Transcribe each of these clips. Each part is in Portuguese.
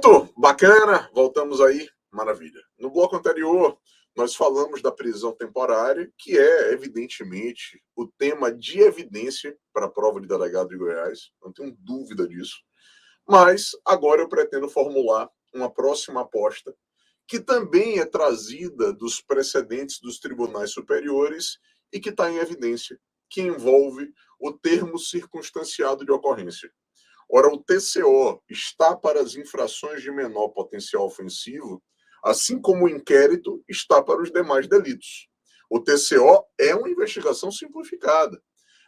Pronto, bacana, voltamos aí, maravilha. No bloco anterior, nós falamos da prisão temporária, que é, evidentemente, o tema de evidência para a prova de delegado de Goiás, não tenho dúvida disso. Mas agora eu pretendo formular uma próxima aposta, que também é trazida dos precedentes dos tribunais superiores e que está em evidência, que envolve o termo circunstanciado de ocorrência. Ora, o TCO está para as infrações de menor potencial ofensivo, assim como o inquérito está para os demais delitos. O TCO é uma investigação simplificada,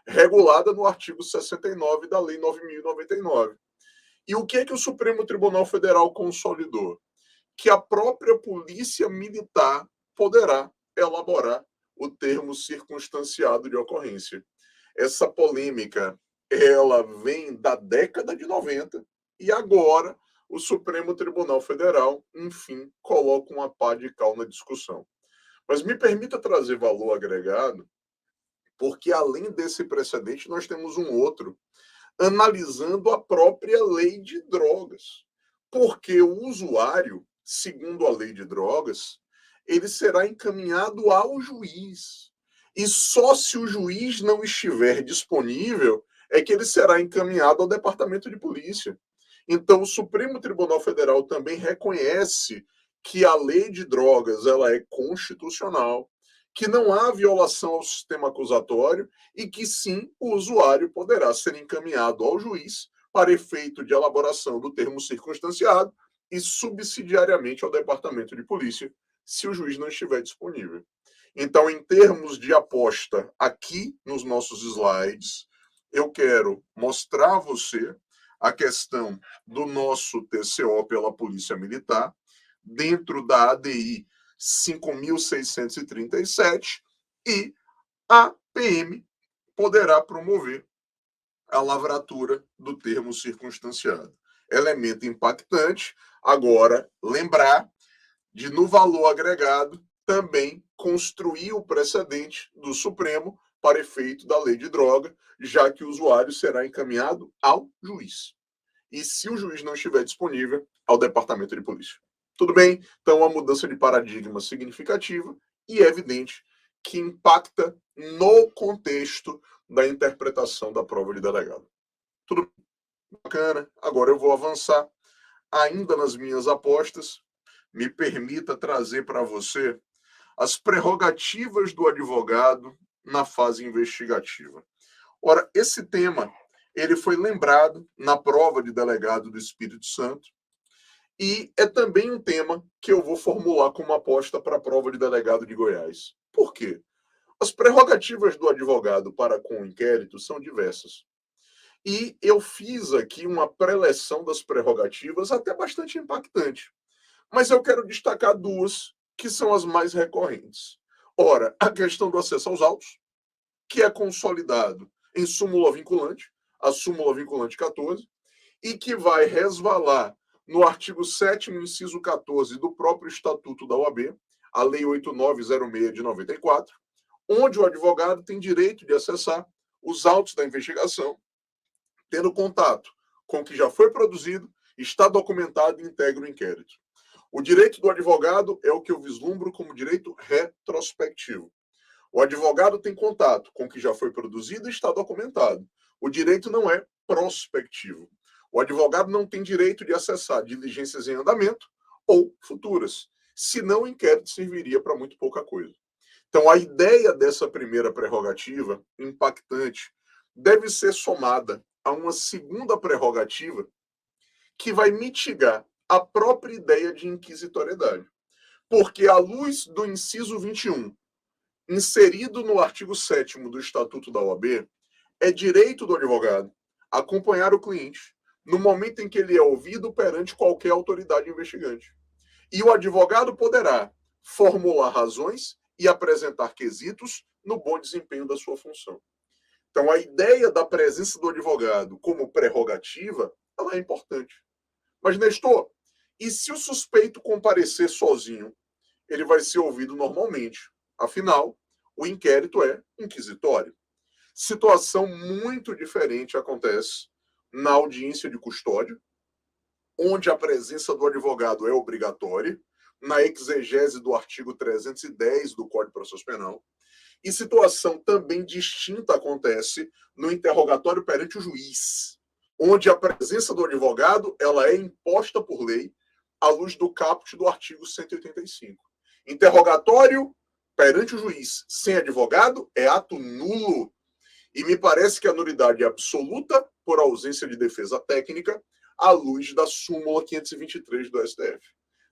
regulada no artigo 69 da Lei 9.099. E o que é que o Supremo Tribunal Federal consolidou? Que a própria Polícia Militar poderá elaborar o termo circunstanciado de ocorrência. Essa polêmica, ela vem da década de 90 e agora o Supremo Tribunal Federal, enfim, coloca uma pá de cal na discussão. Mas me permita trazer valor agregado, porque além desse precedente, nós temos um outro, analisando a própria lei de drogas. Porque o usuário, segundo a lei de drogas, ele será encaminhado ao juiz. E só se o juiz não estiver disponível é que ele será encaminhado ao departamento de polícia. Então, o Supremo Tribunal Federal também reconhece que a lei de drogas ela é constitucional, que não há violação ao sistema acusatório e que sim, o usuário poderá ser encaminhado ao juiz para efeito de elaboração do termo circunstanciado e subsidiariamente ao departamento de polícia, se o juiz não estiver disponível. Então, em termos de aposta, aqui nos nossos slides, eu quero mostrar a você a questão do nosso TCO pela Polícia Militar, dentro da ADI 5.637, e a PM poderá promover a lavratura do termo circunstanciado. Elemento impactante, agora lembrar de, no valor agregado, também construir o precedente do Supremo para efeito da lei de droga, já que o usuário será encaminhado ao juiz. E se o juiz não estiver disponível, ao departamento de polícia. Tudo bem? Então, uma mudança de paradigma significativa e evidente que impacta no contexto da interpretação da prova de delegado. Tudo bacana. Agora eu vou avançar ainda nas minhas apostas. Me permita trazer para você as prerrogativas do advogado na fase investigativa. Ora, esse tema ele foi lembrado na prova de delegado do Espírito Santo e é também um tema que eu vou formular como aposta para a prova de delegado de Goiás. Por quê? As prerrogativas do advogado para com o inquérito são diversas. E eu fiz aqui uma preleção das prerrogativas até bastante impactante. Mas eu quero destacar duas que são as mais recorrentes. Ora, a questão do acesso aos autos, que é consolidado em súmula vinculante, a súmula vinculante 14, e que vai resvalar no artigo 7º, inciso 14 do próprio Estatuto da OAB, a Lei 8906 de 94, onde o advogado tem direito de acessar os autos da investigação, tendo contato com o que já foi produzido, está documentado e integra o inquérito. O direito do advogado é o que eu vislumbro como direito retrospectivo. O advogado tem contato com o que já foi produzido e está documentado. O direito não é prospectivo. O advogado não tem direito de acessar diligências em andamento ou futuras, senão o inquérito serviria para muito pouca coisa. Então, a ideia dessa primeira prerrogativa, impactante, deve ser somada a uma segunda prerrogativa que vai mitigar a própria ideia de inquisitoriedade. Porque, à luz do inciso 21, inserido no artigo 7º do Estatuto da OAB, é direito do advogado acompanhar o cliente no momento em que ele é ouvido perante qualquer autoridade investigante. E o advogado poderá formular razões e apresentar quesitos no bom desempenho da sua função. Então, a ideia da presença do advogado como prerrogativa, ela é importante. Mas, Nestor, e se o suspeito comparecer sozinho? Ele vai ser ouvido normalmente. Afinal, o inquérito é inquisitório. Situação muito diferente acontece na audiência de custódia, onde a presença do advogado é obrigatória, na exegese do artigo 310 do Código de Processo Penal, e situação também distinta acontece no interrogatório perante o juiz, onde a presença do advogado ela é imposta por lei à luz do caput do artigo 185. Interrogatório perante o juiz sem advogado é ato nulo. E me parece que a nulidade é absoluta por ausência de defesa técnica à luz da súmula 523 do STF.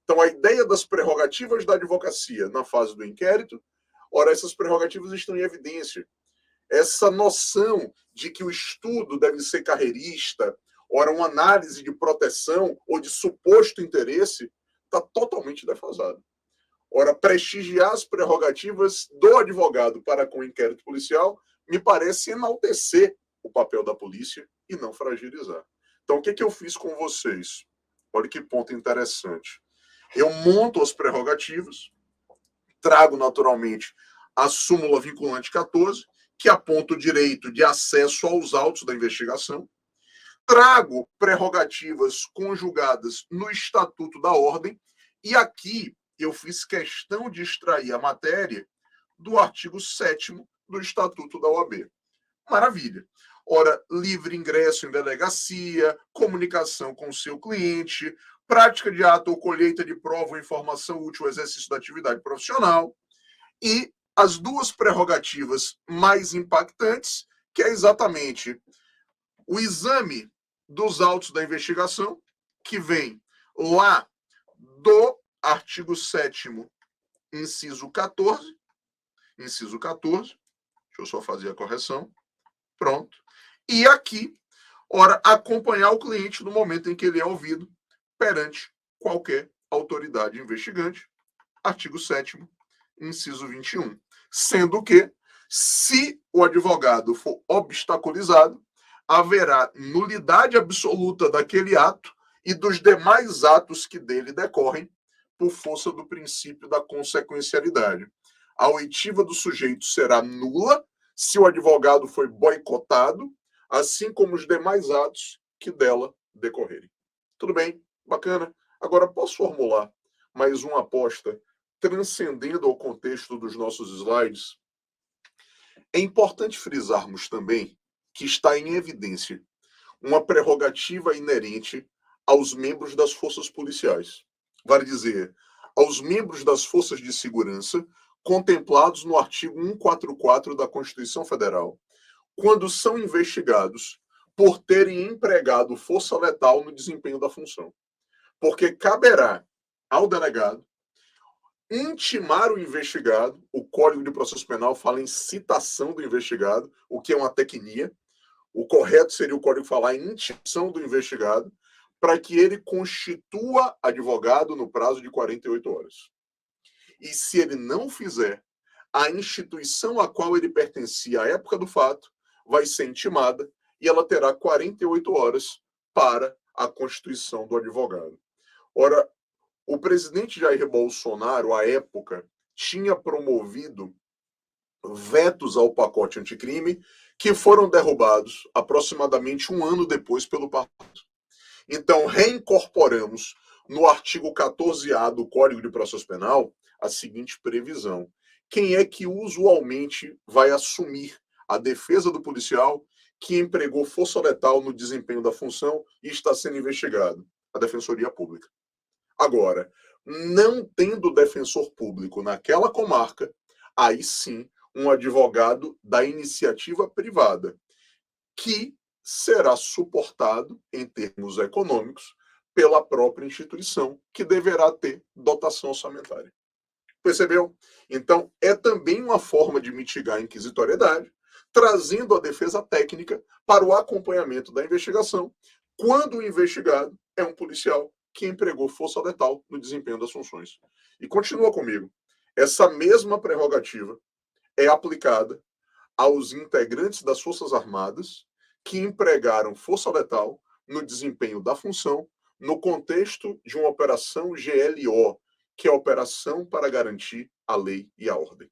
Então, a ideia das prerrogativas da advocacia na fase do inquérito, ora, essas prerrogativas estão em evidência. Essa noção de que o estudo deve ser carreirista, ora, uma análise de proteção ou de suposto interesse, está totalmente defasada. Ora, prestigiar as prerrogativas do advogado para com o inquérito policial me parece enaltecer o papel da polícia e não fragilizar. Então, o que eu fiz com vocês? Olha que ponto interessante. Eu monto as prerrogativas, trago naturalmente a súmula vinculante 14, que aponta o direito de acesso aos autos da investigação, trago prerrogativas conjugadas no Estatuto da Ordem, e aqui eu fiz questão de extrair a matéria do artigo 7º do Estatuto da OAB. Maravilha. Ora, livre ingresso em delegacia, comunicação com o seu cliente, prática de ato ou colheita de prova ou informação útil ao exercício da atividade profissional, e as duas prerrogativas mais impactantes, que é exatamente o exame dos autos da investigação, que vem lá do artigo 7º, inciso 14, deixa eu só fazer a correção, pronto, e aqui, ora, acompanhar o cliente no momento em que ele é ouvido perante qualquer autoridade investigante, artigo 7º, inciso 21, sendo que, se o advogado for obstaculizado, haverá nulidade absoluta daquele ato e dos demais atos que dele decorrem por força do princípio da consequencialidade. A oitiva do sujeito será nula se o advogado foi boicotado, assim como os demais atos que dela decorrerem. Tudo bem? Bacana. Agora, posso formular mais uma aposta transcendendo ao contexto dos nossos slides? É importante frisarmos também que está em evidência uma prerrogativa inerente aos membros das forças policiais. Vale dizer, aos membros das forças de segurança contemplados no artigo 144 da Constituição Federal, quando são investigados por terem empregado força letal no desempenho da função. Porque caberá ao delegado intimar o investigado, o Código de Processo Penal fala em citação do investigado, o que é uma tecnia. O correto seria o código falar em intimação do investigado, para que ele constitua advogado no prazo de 48 horas. E se ele não fizer, a instituição a qual ele pertencia à época do fato vai ser intimada e ela terá 48 horas para a constituição do advogado. Ora, o presidente Jair Bolsonaro, à época, tinha promovido vetos ao pacote anticrime que foram derrubados aproximadamente um ano depois pelo parlamento. Então, reincorporamos no artigo 14A do Código de Processo Penal a seguinte previsão: quem é que usualmente vai assumir a defesa do policial que empregou força letal no desempenho da função e está sendo investigado? A Defensoria Pública. Agora, não tendo defensor público naquela comarca, aí sim um advogado da iniciativa privada, que será suportado, em termos econômicos, pela própria instituição, que deverá ter dotação orçamentária. Percebeu? Então, é também uma forma de mitigar a inquisitoriedade, trazendo a defesa técnica para o acompanhamento da investigação, quando o investigado é um policial que empregou força letal no desempenho das funções. E continua comigo. Essa mesma prerrogativa é aplicada aos integrantes das Forças Armadas que empregaram força letal no desempenho da função no contexto de uma operação GLO, que é a operação para garantir a lei e a ordem.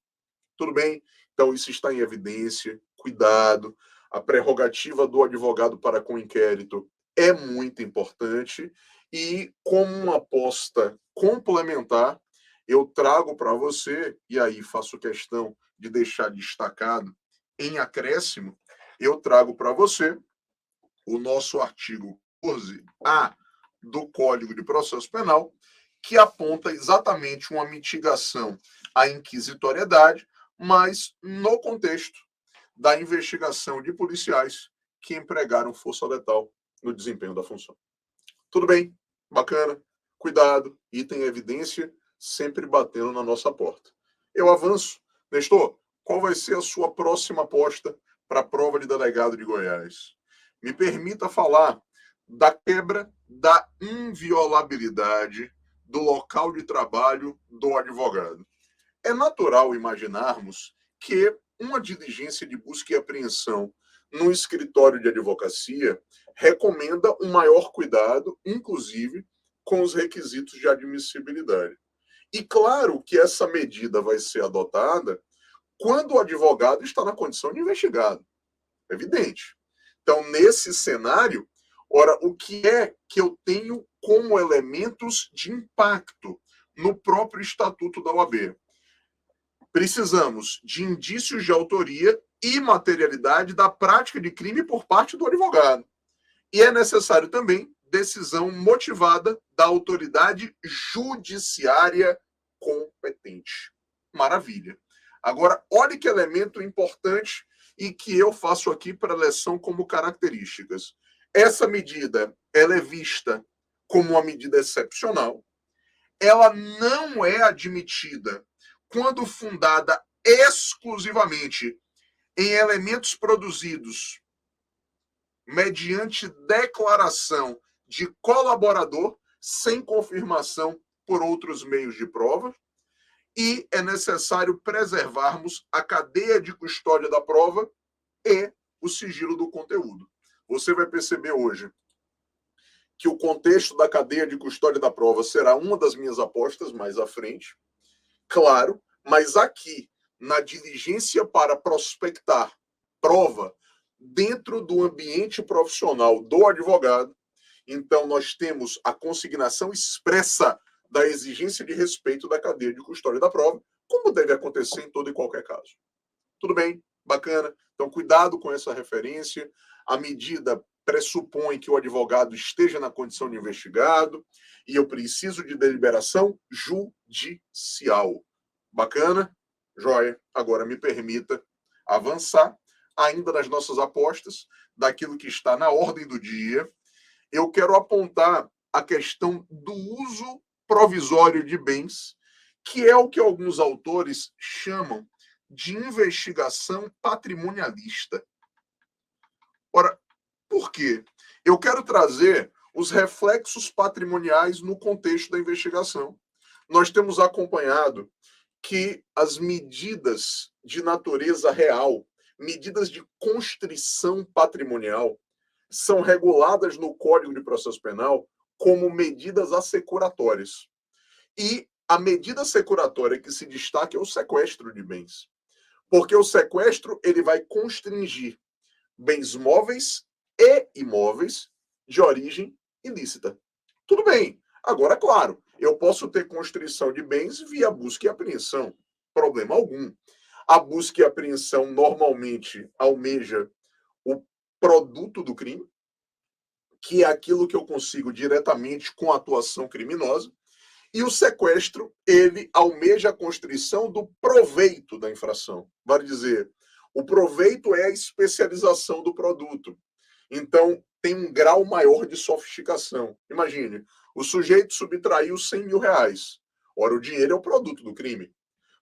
Tudo bem? Então, isso está em evidência, cuidado. A prerrogativa do advogado para com o inquérito é muito importante E como uma aposta complementar, eu trago para você, e aí faço questão de deixar destacado em acréscimo, eu trago para você o nosso artigo 14A do Código de Processo Penal, que aponta exatamente uma mitigação à inquisitoriedade, mas no contexto da investigação de policiais que empregaram força letal no desempenho da função. Tudo bem? Bacana? Cuidado, item evidência sempre batendo na nossa porta. Eu avanço. Nestor, qual vai ser a sua próxima aposta para a prova de delegado de Goiás? Me permita falar da quebra da inviolabilidade do local de trabalho do advogado. É natural imaginarmos que uma diligência de busca e apreensão no escritório de advocacia recomenda um maior cuidado, inclusive com os requisitos de admissibilidade. E claro que essa medida vai ser adotada quando o advogado está na condição de investigado. Evidente. Então, nesse cenário, ora, o que é que eu tenho como elementos de impacto no próprio estatuto da OAB? Precisamos de indícios de autoria e materialidade da prática de crime por parte do advogado. E é necessário também decisão motivada da autoridade judiciária competente. Maravilha. Agora, olhe que elemento importante e que eu faço aqui para a lição como características. Essa medida, ela é vista como uma medida excepcional. Ela não é admitida quando fundada exclusivamente em elementos produzidos mediante declaração de colaborador sem confirmação por outros meios de prova, e é necessário preservarmos a cadeia de custódia da prova e o sigilo do conteúdo. Você vai perceber hoje que o contexto da cadeia de custódia da prova será uma das minhas apostas mais à frente, claro, mas aqui, na diligência para prospectar prova dentro do ambiente profissional do advogado, então nós temos a consignação expressa da exigência de respeito da cadeia de custódia da prova, como deve acontecer em todo e qualquer caso. Tudo bem? Bacana? Então, cuidado com essa referência. A medida pressupõe que o advogado esteja na condição de investigado e eu preciso de deliberação judicial. Bacana? Joia. Agora me permita avançar ainda nas nossas apostas, daquilo que está na ordem do dia. Eu quero apontar a questão do uso provisório de bens, que é o que alguns autores chamam de investigação patrimonialista. Ora, por quê? Eu quero trazer os reflexos patrimoniais no contexto da investigação. Nós temos acompanhado que as medidas de natureza real, medidas de constrição patrimonial, são reguladas no Código de Processo Penal como medidas assecuratórias. E a medida securatória que se destaca é o sequestro de bens. Porque o sequestro ele vai constringir bens móveis e imóveis de origem ilícita. Tudo bem. Agora, claro, eu posso ter constrição de bens via busca e apreensão. Problema algum. A busca e apreensão normalmente almeja o produto do crime, que é aquilo que eu consigo diretamente com a atuação criminosa, e o sequestro, ele almeja a constrição do proveito da infração. Vale dizer, o proveito é a especialização do produto. Então, tem um grau maior de sofisticação. Imagine, o sujeito subtraiu 100 mil reais. Ora, o dinheiro é o produto do crime.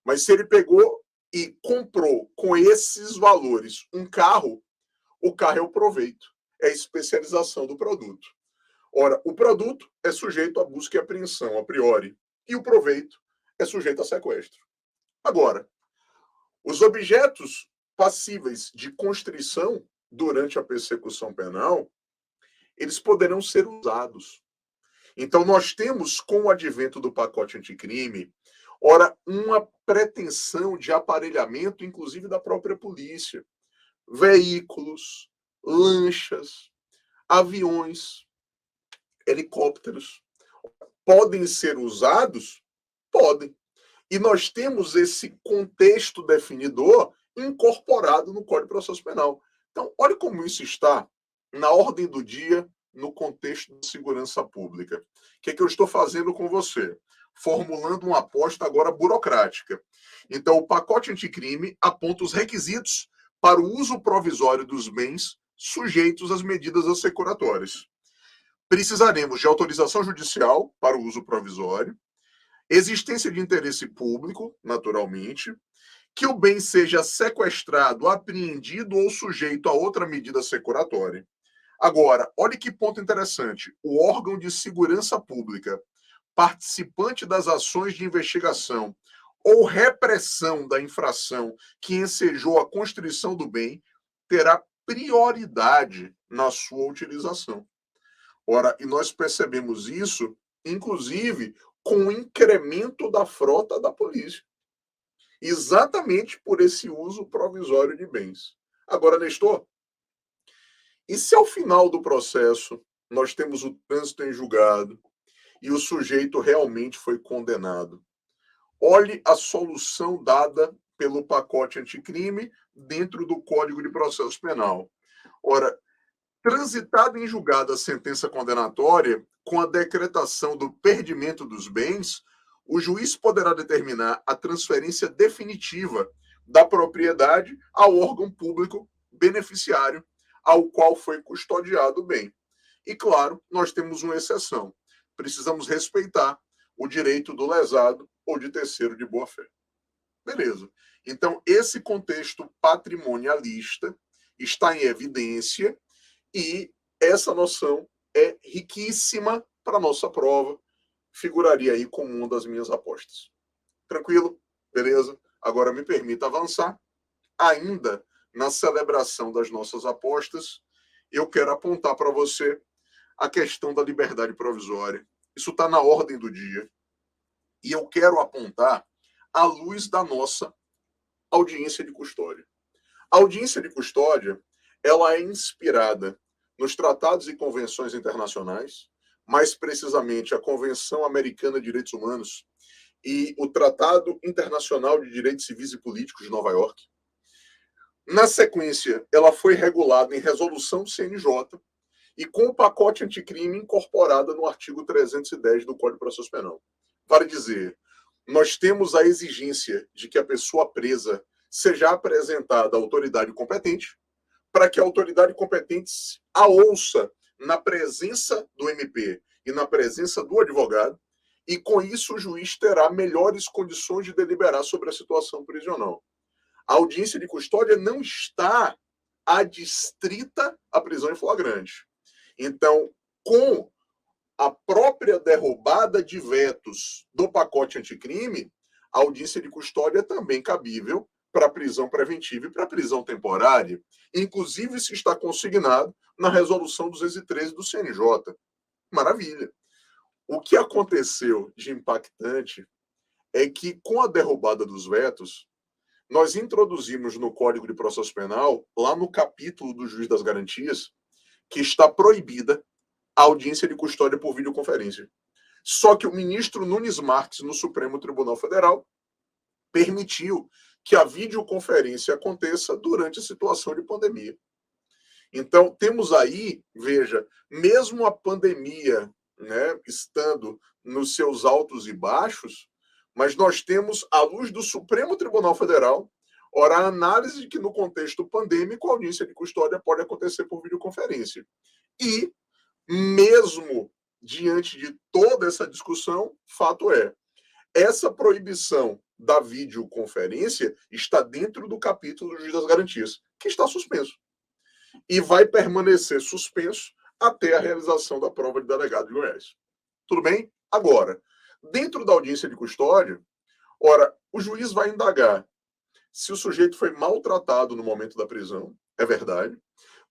Mas se ele pegou e comprou com esses valores um carro, o carro é o proveito. É a especialização do produto. Ora, o produto é sujeito a busca e apreensão, a priori, e o proveito é sujeito a sequestro. Agora, os objetos passíveis de constrição durante a persecução penal, eles poderão ser usados. Então, nós temos, com o advento do pacote anticrime, ora, uma pretensão de aparelhamento, inclusive da própria polícia. Veículos, lanchas, aviões, Helicópteros. Podem ser usados? Podem. E nós temos esse contexto definidor incorporado no Código de Processo Penal. Então, olhe como isso está na ordem do dia no contexto de segurança pública. O que é que eu estou fazendo com você? Formulando uma aposta agora burocrática. Então, o pacote anticrime aponta os requisitos para o uso provisório dos bens sujeitos às medidas assecuratórias. Precisaremos de autorização judicial para o uso provisório, existência de interesse público, naturalmente, que o bem seja sequestrado, apreendido ou sujeito a outra medida securatória. Agora, olhe que ponto interessante. O órgão de segurança pública, participante das ações de investigação ou repressão da infração que ensejou a constrição do bem, terá prioridade na sua utilização. Ora, e nós percebemos isso, inclusive, com o incremento da frota da polícia. Exatamente por esse uso provisório de bens. Agora, Nestor, e se ao final do processo nós temos o trânsito em julgado e o sujeito realmente foi condenado? Olhe a solução dada pelo pacote anticrime dentro do Código de Processo Penal. Ora, transitada em julgado a sentença condenatória, com a decretação do perdimento dos bens, o juiz poderá determinar a transferência definitiva da propriedade ao órgão público beneficiário ao qual foi custodiado o bem. E, claro, nós temos uma exceção. Precisamos respeitar o direito do lesado ou de terceiro de boa-fé. Beleza. Então, esse contexto patrimonialista está em evidência e essa noção é riquíssima para a nossa prova. Figuraria aí como uma das minhas apostas. Tranquilo? Beleza? Agora me permita avançar. Ainda na celebração das nossas apostas, eu quero apontar para você a questão da liberdade provisória. Isso está na ordem do dia. E eu quero apontar à luz da nossa audiência de custódia. A audiência de custódia, ela é inspirada nos tratados e convenções internacionais, mais precisamente a Convenção Americana de Direitos Humanos e o Tratado Internacional de Direitos Civis e Políticos de Nova York. Na sequência, ela foi regulada em resolução do CNJ e com o pacote anticrime incorporada no artigo 310 do Código de Processo Penal. Vale dizer, nós temos a exigência de que a pessoa presa seja apresentada à autoridade competente, para que a autoridade competente a ouça na presença do MP e na presença do advogado, e com isso o juiz terá melhores condições de deliberar sobre a situação prisional. A audiência de custódia não está adstrita à prisão em flagrante. Então, com a própria derrubada de vetos do pacote anticrime, a audiência de custódia é também cabível para prisão preventiva e para prisão temporária. Inclusive, isso está consignado na resolução 213 do CNJ. Maravilha. O que aconteceu de impactante é que, com a derrubada dos vetos, nós introduzimos no Código de Processo Penal, lá no capítulo do Juiz das Garantias, que está proibida a audiência de custódia por videoconferência. Só que o ministro Nunes Marques, no Supremo Tribunal Federal, permitiu que a videoconferência aconteça durante a situação de pandemia. Então, temos aí, veja, mesmo a pandemia, né, estando nos seus altos e baixos, mas nós temos, à luz do Supremo Tribunal Federal, ora, a análise de que no contexto pandêmico a audiência de custódia pode acontecer por videoconferência. E, mesmo diante de toda essa discussão, fato é, essa proibição da videoconferência está dentro do capítulo do Juiz das Garantias, que está suspenso. E vai permanecer suspenso até a realização da prova de delegado de Goiás. Tudo bem? Agora, dentro da audiência de custódia, ora, o juiz vai indagar se o sujeito foi maltratado no momento da prisão, é verdade,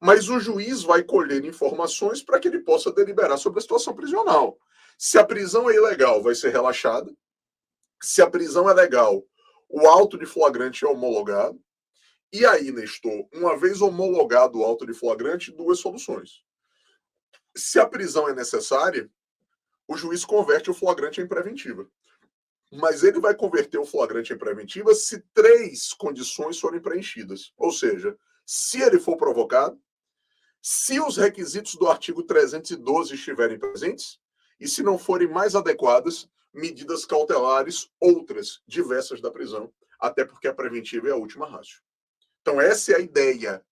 mas o juiz vai colher informações para que ele possa deliberar sobre a situação prisional. Se a prisão é ilegal, vai ser relaxada. Se a prisão é legal, o auto de flagrante é homologado. E aí, Nestor, uma vez homologado o auto de flagrante, duas soluções. Se a prisão é necessária, o juiz converte o flagrante em preventiva. Mas ele vai converter o flagrante em preventiva se 3 condições forem preenchidas. Ou seja, se ele for provocado, se os requisitos do artigo 312 estiverem presentes e se não forem mais adequadas, medidas cautelares outras, diversas da prisão, até porque a preventiva é a última ratio. Então essa é a ideia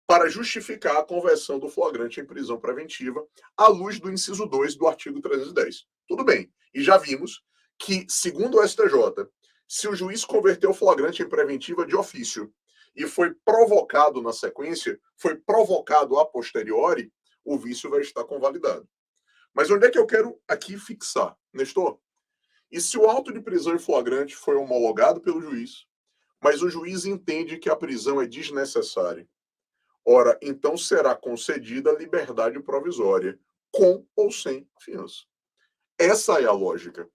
para justificar a conversão do flagrante em prisão preventiva à luz do inciso 2 do artigo 310. Tudo bem. E já vimos que, segundo o STJ, se o juiz converteu o flagrante em preventiva de ofício e foi provocado na sequência, foi provocado a posteriori, o vício vai estar convalidado. Mas onde é que eu quero aqui fixar, Nestor? E se o auto de prisão em flagrante foi homologado pelo juiz, mas o juiz entende que a prisão é desnecessária? Ora, então será concedida liberdade provisória, com ou sem fiança. Essa é a lógica.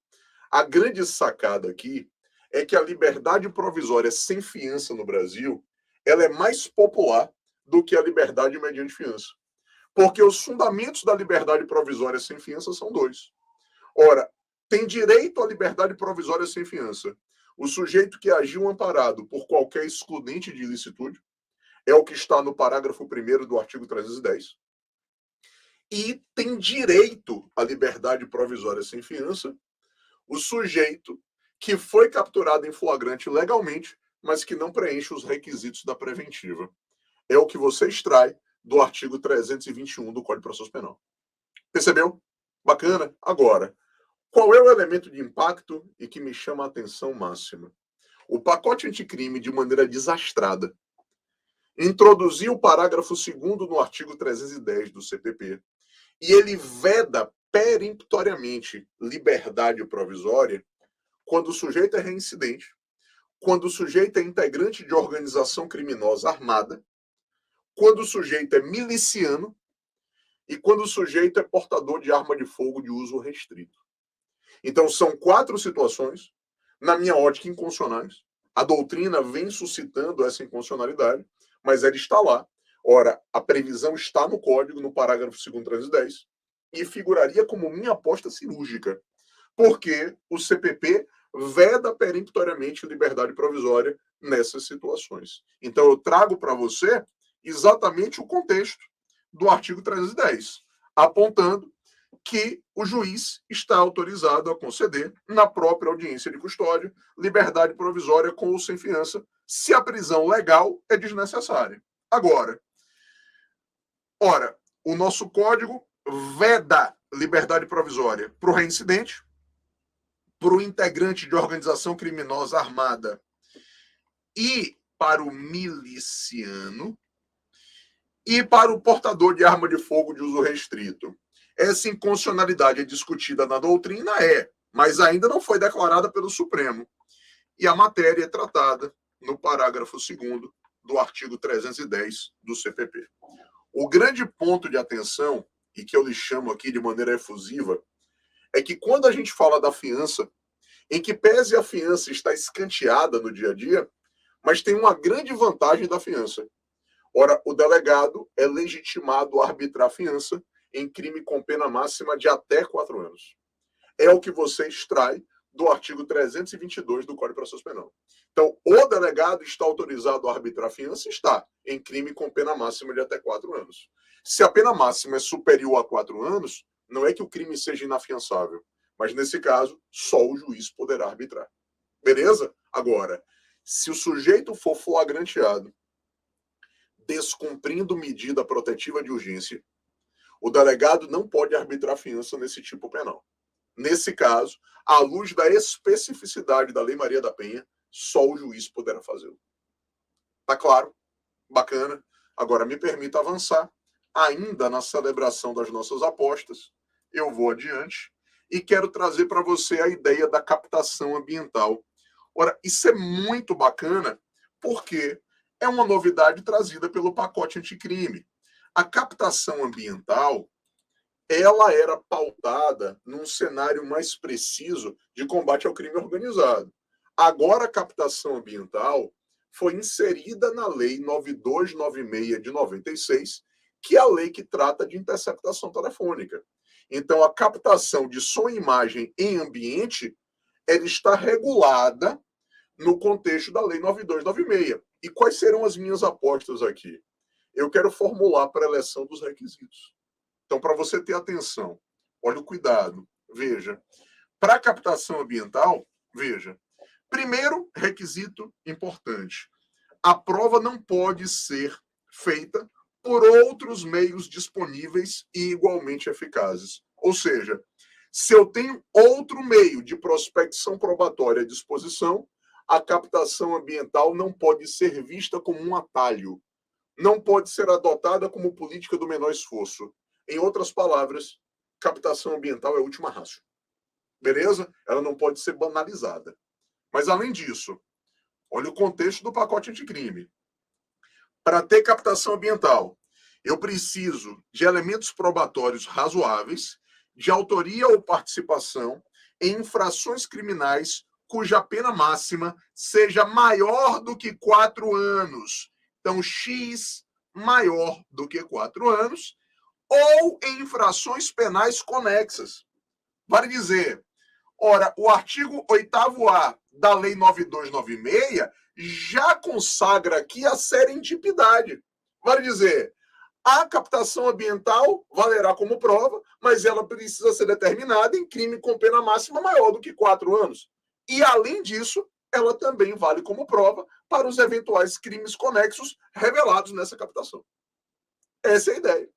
A grande sacada aqui é que a liberdade provisória sem fiança no Brasil, ela é mais popular do que a liberdade mediante fiança. Porque os fundamentos da liberdade provisória sem fiança são 2. Ora, tem direito à liberdade provisória sem fiança o sujeito que agiu amparado por qualquer excludente de ilicitude, é o que está no parágrafo 1º do artigo 310. E tem direito à liberdade provisória sem fiança o sujeito que foi capturado em flagrante legalmente, mas que não preenche os requisitos da preventiva. É o que você extrai do artigo 321 do Código de Processo Penal. Percebeu? Bacana? Agora, qual é o elemento de impacto e que me chama a atenção máxima? O pacote anticrime, de maneira desastrada, introduziu o parágrafo 2º no artigo 310 do CPP, e ele veda peremptoriamente liberdade provisória quando o sujeito é reincidente, quando o sujeito é integrante de organização criminosa armada, quando o sujeito é miliciano e quando o sujeito é portador de arma de fogo de uso restrito. Então, são 4 situações, na minha ótica, inconstitucionais. A doutrina vem suscitando essa inconstitucionalidade, mas ela está lá. Ora, a previsão está no Código, no parágrafo 2º 310, e figuraria como minha aposta cirúrgica, porque o CPP veda peremptoriamente liberdade provisória nessas situações. Então, eu trago para você exatamente o contexto do artigo 310, apontando que o juiz está autorizado a conceder, na própria audiência de custódia, liberdade provisória com ou sem fiança, se a prisão legal é desnecessária. Agora, ora, o nosso código veda liberdade provisória para o reincidente, para o integrante de organização criminosa armada e para o miliciano e para o portador de arma de fogo de uso restrito. Essa inconstitucionalidade é discutida na doutrina? Mas ainda não foi declarada pelo Supremo. E a matéria é tratada no parágrafo 2º do artigo 310 do CPP. O grande ponto de atenção, e que eu lhe chamo aqui de maneira efusiva, é que quando a gente fala da fiança, em que pese a fiança está escanteada no dia a dia, mas tem uma grande vantagem da fiança. Ora, o delegado é legitimado a arbitrar a fiança em crime com pena máxima de até 4 anos. É o que você extrai do artigo 322 do Código de Processo Penal. Então, o delegado está autorizado a arbitrar a fiança? Está, em crime com pena máxima de até 4 anos. Se a pena máxima é superior a 4 anos, não é que o crime seja inafiançável, mas nesse caso, só o juiz poderá arbitrar. Beleza? Agora, se o sujeito for flagranteado descumprindo medida protetiva de urgência, o delegado não pode arbitrar fiança nesse tipo penal. Nesse caso, à luz da especificidade da Lei Maria da Penha, só o juiz poderá fazê-lo. Tá claro? Bacana. Agora me permita avançar. Ainda na celebração das nossas apostas, eu vou adiante e quero trazer para você a ideia da captação ambiental. Ora, isso é muito bacana porque é uma novidade trazida pelo pacote anticrime. A captação ambiental, ela era pautada num cenário mais preciso de combate ao crime organizado. Agora, a captação ambiental foi inserida na Lei 9296 de 96, que é a lei que trata de interceptação telefônica. Então, a captação de som e imagem em ambiente, ela está regulada no contexto da Lei 9296. E quais serão as minhas apostas aqui? Eu quero formular a preleção dos requisitos. Então, para você ter atenção, olha o cuidado. Veja, para a captação ambiental, veja, primeiro requisito importante, a prova não pode ser feita por outros meios disponíveis e igualmente eficazes. Ou seja, se eu tenho outro meio de prospecção probatória à disposição, a captação ambiental não pode ser vista como um atalho, não pode ser adotada como política do menor esforço. Em outras palavras, captação ambiental é a última ratio. Beleza? Ela não pode ser banalizada. Mas, além disso, olha o contexto do pacote anticrime. Para ter captação ambiental, eu preciso de elementos probatórios razoáveis, de autoria ou participação em infrações criminais cuja pena máxima seja maior do que 4 anos. Então, X maior do que 4 anos, ou em infrações penais conexas. Vale dizer, ora, o artigo 8º-A da Lei 9296 já consagra aqui a serendipidade. Vale dizer, a captação ambiental valerá como prova, mas ela precisa ser determinada em crime com pena máxima maior do que 4 anos. E, além disso, ela também vale como prova para os eventuais crimes conexos revelados nessa captação. Essa é a ideia.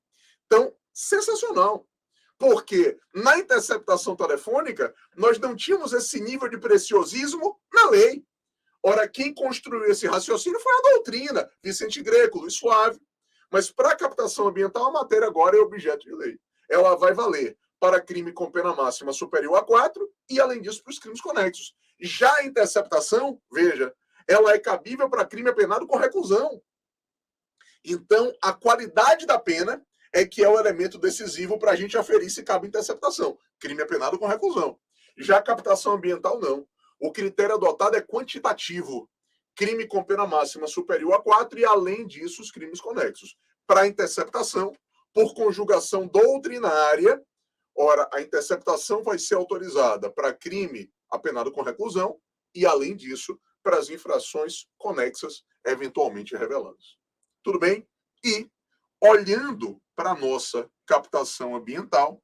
Então, sensacional. Porque na interceptação telefônica, nós não tínhamos esse nível de preciosismo na lei. Ora, quem construiu esse raciocínio foi a doutrina, Vicente Greco, Luiz Flávio. Mas para a captação ambiental, a matéria agora é objeto de lei. Ela vai valer para crime com pena máxima superior a 4 e, além disso, para os crimes conexos. Já a interceptação, veja, ela é cabível para crime apenado com reclusão. Então, a qualidade da pena é que é o elemento decisivo para a gente aferir se cabe interceptação. Crime apenado com reclusão. Já a captação ambiental, não. O critério adotado é quantitativo. Crime com pena máxima superior a 4 e, além disso, os crimes conexos. Para a interceptação, por conjugação doutrinária, ora, a interceptação vai ser autorizada para crime apenado com reclusão e, além disso, para as infrações conexas eventualmente reveladas. Tudo bem? E, olhando para a nossa captação ambiental,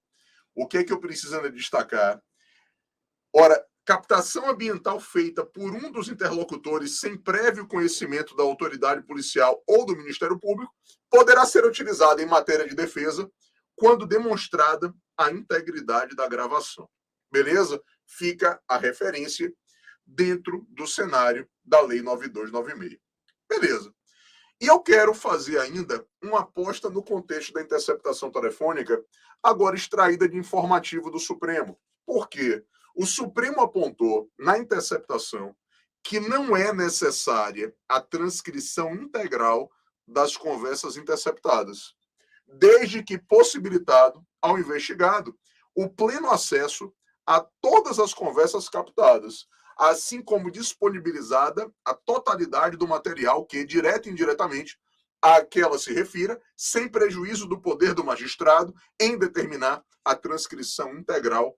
o que é que eu preciso destacar? Ora, captação ambiental feita por um dos interlocutores sem prévio conhecimento da autoridade policial ou do Ministério Público poderá ser utilizada em matéria de defesa quando demonstrada a integridade da gravação. Beleza? Fica a referência dentro do cenário da Lei 9296. Beleza. E eu quero fazer ainda uma aposta no contexto da interceptação telefônica, agora extraída de informativo do Supremo. Por quê? O Supremo apontou na interceptação que não é necessária a transcrição integral das conversas interceptadas, desde que possibilitado ao investigado o pleno acesso a todas as conversas captadas, assim como disponibilizada a totalidade do material que, direta e indiretamente, àquela se refira, sem prejuízo do poder do magistrado em determinar a transcrição integral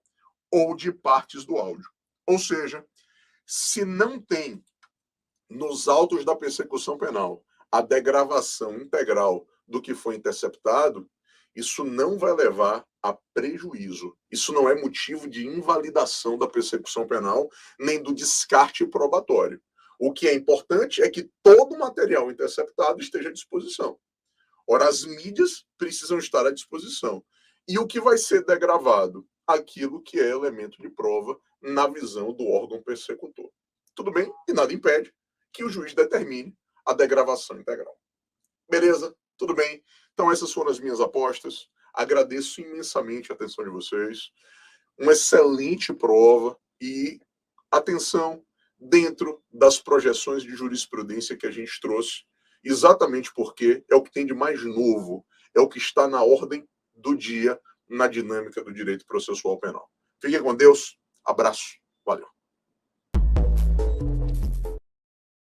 ou de partes do áudio. Ou seja, se não tem nos autos da persecução penal a degravação integral do que foi interceptado, isso não vai levar a prejuízo. Isso não é motivo de invalidação da persecução penal, nem do descarte probatório. O que é importante é que todo o material interceptado esteja à disposição. Ora, as mídias precisam estar à disposição. E o que vai ser degravado? Aquilo que é elemento de prova na visão do órgão persecutor. Tudo bem? E nada impede que o juiz determine a degravação integral. Beleza? Tudo bem? Então essas foram as minhas apostas. Agradeço imensamente a atenção de vocês. Uma excelente prova e atenção dentro das projeções de jurisprudência que a gente trouxe, exatamente porque é o que tem de mais novo, é o que está na ordem do dia na dinâmica do direito processual penal. Fiquem com Deus. Abraço. Valeu.